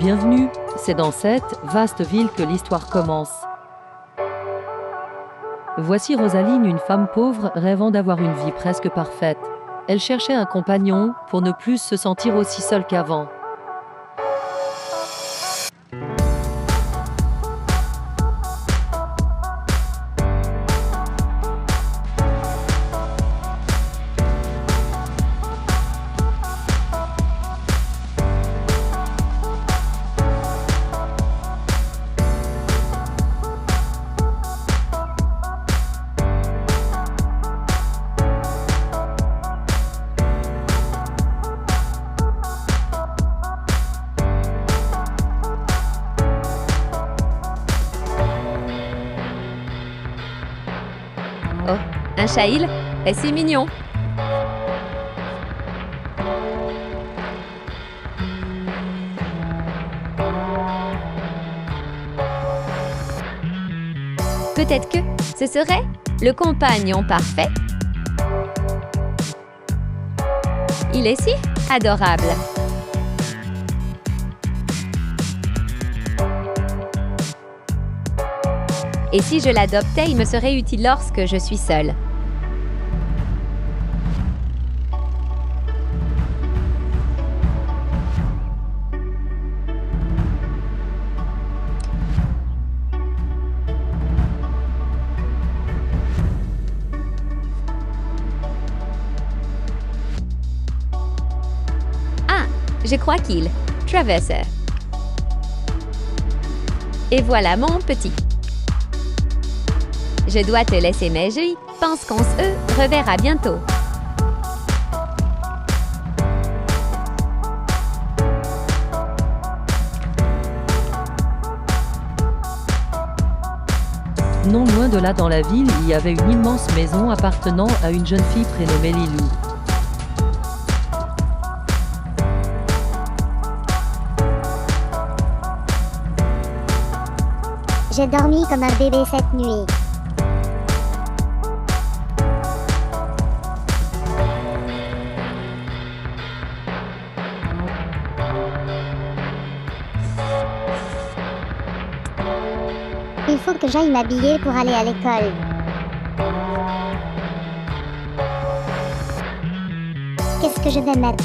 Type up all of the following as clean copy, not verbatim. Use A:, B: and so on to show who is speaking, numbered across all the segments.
A: Bienvenue, c'est dans cette vaste ville que l'histoire commence. Voici Rosaline, une femme pauvre rêvant d'avoir une vie presque parfaite. Elle cherchait un compagnon pour ne plus se sentir aussi seule qu'avant.
B: Oh, un Shahil? Eh, c'est mignon. Peut-être que ce serait le compagnon parfait. Il est si adorable. Et si je l'adoptais, il me serait utile lorsque je suis seule. Ah, je crois qu'il traverse. Et voilà mon petit. Je dois te laisser, mais je pense qu'on se reverra bientôt.
A: Non loin de là dans la ville, il y avait une immense maison appartenant à une jeune fille prénommée Lilou.
C: J'ai dormi comme un bébé cette nuit. Il faut que j'aille m'habiller pour aller à l'école. Qu'est-ce que je vais mettre?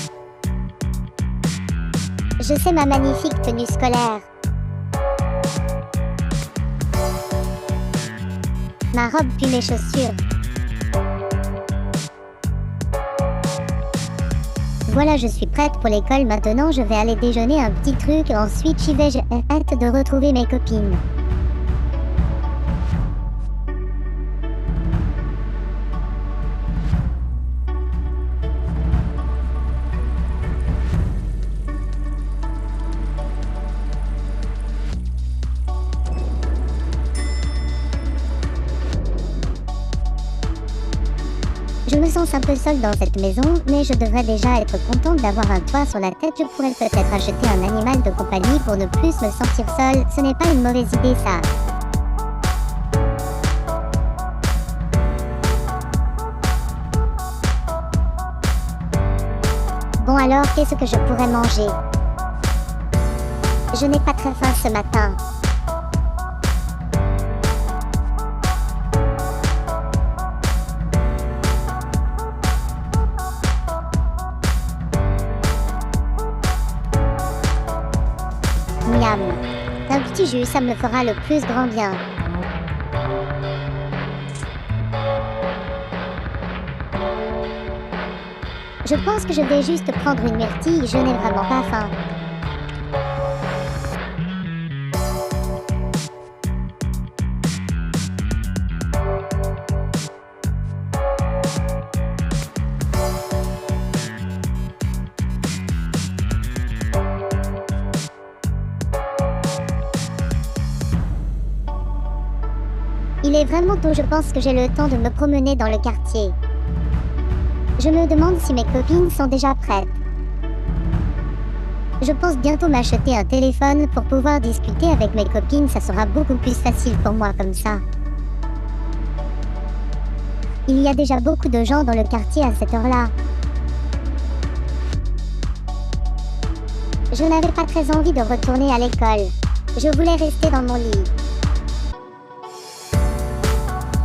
C: Je sais ma magnifique tenue scolaire. Ma robe puis mes chaussures. Voilà, je suis prête pour l'école maintenant. Je vais aller déjeuner un petit truc. Ensuite, j'y vais. J'ai hâte de retrouver mes copines. Je me sens un peu seule dans cette maison, mais je devrais déjà être contente d'avoir un toit sur la tête. Je pourrais peut-être acheter un animal de compagnie pour ne plus me sentir seule. Ce n'est pas une mauvaise idée, ça. Bon alors, qu'est-ce que je pourrais manger? Je n'ai pas très faim ce matin. Miam. Un petit jus, ça me fera le plus grand bien. Je pense que je vais juste prendre une myrtille, je n'ai vraiment pas faim. Il est vraiment tôt, je pense que j'ai le temps de me promener dans le quartier. Je me demande si mes copines sont déjà prêtes. Je pense bientôt m'acheter un téléphone pour pouvoir discuter avec mes copines, ça sera beaucoup plus facile pour moi comme ça. Il y a déjà beaucoup de gens dans le quartier à cette heure-là. Je n'avais pas très envie de retourner à l'école. Je voulais rester dans mon lit.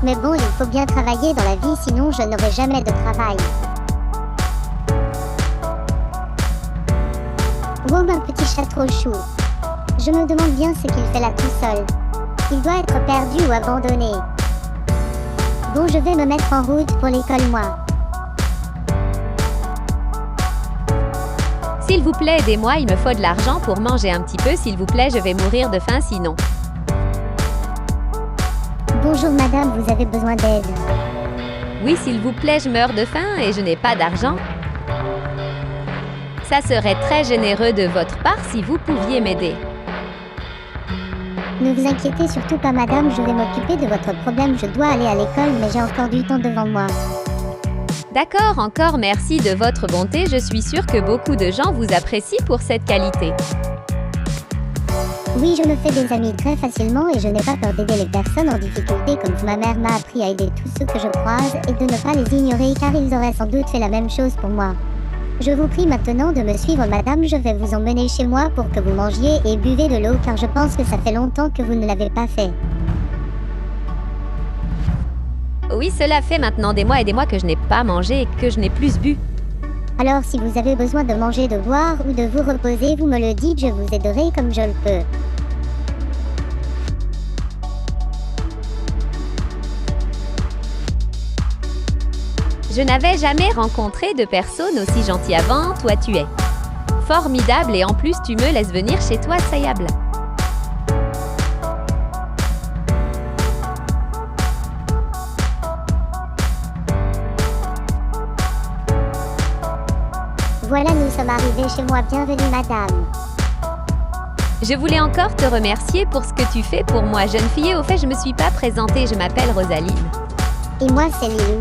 C: Mais bon, il faut bien travailler dans la vie, sinon je n'aurai jamais de travail. Wow, un petit chat trop chou. Je me demande bien ce qu'il fait là tout seul. Il doit être perdu ou abandonné. Bon, je vais me mettre en route pour l'école, moi.
B: S'il vous plaît, aidez-moi, il me faut de l'argent pour manger un petit peu, s'il vous plaît, je vais mourir de faim sinon.
C: Bonjour madame, vous avez besoin d'aide.
B: Oui, s'il vous plaît, je meurs de faim et je n'ai pas d'argent. Ça serait très généreux de votre part si vous pouviez m'aider.
C: Ne vous inquiétez surtout pas madame, je vais m'occuper de votre problème. Je dois aller à l'école, mais j'ai encore du temps devant moi.
B: D'accord, encore merci de votre bonté, je suis sûre que beaucoup de gens vous apprécient pour cette qualité.
C: Oui, je me fais des amis très facilement et je n'ai pas peur d'aider les personnes en difficulté comme ma mère m'a appris à aider tous ceux que je croise et de ne pas les ignorer car ils auraient sans doute fait la même chose pour moi. Je vous prie maintenant de me suivre madame, je vais vous emmener chez moi pour que vous mangiez et buvez de l'eau car je pense que ça fait longtemps que vous ne l'avez pas fait.
B: Oui, cela fait maintenant des mois que je n'ai pas mangé et que je n'ai plus bu.
C: Alors si vous avez besoin de manger, de boire ou de vous reposer, vous me le dites, je vous aiderai comme je le peux.
B: Je n'avais jamais rencontré de personne aussi gentille avant, toi tu es formidable et en plus tu me laisses venir chez toi, Sayable.
C: Voilà, nous sommes arrivés chez moi, bienvenue madame.
B: Je voulais encore te remercier pour ce que tu fais pour moi, jeune fille. Au fait, je me suis pas présentée, je m'appelle Rosaline.
C: Et moi c'est Lilou.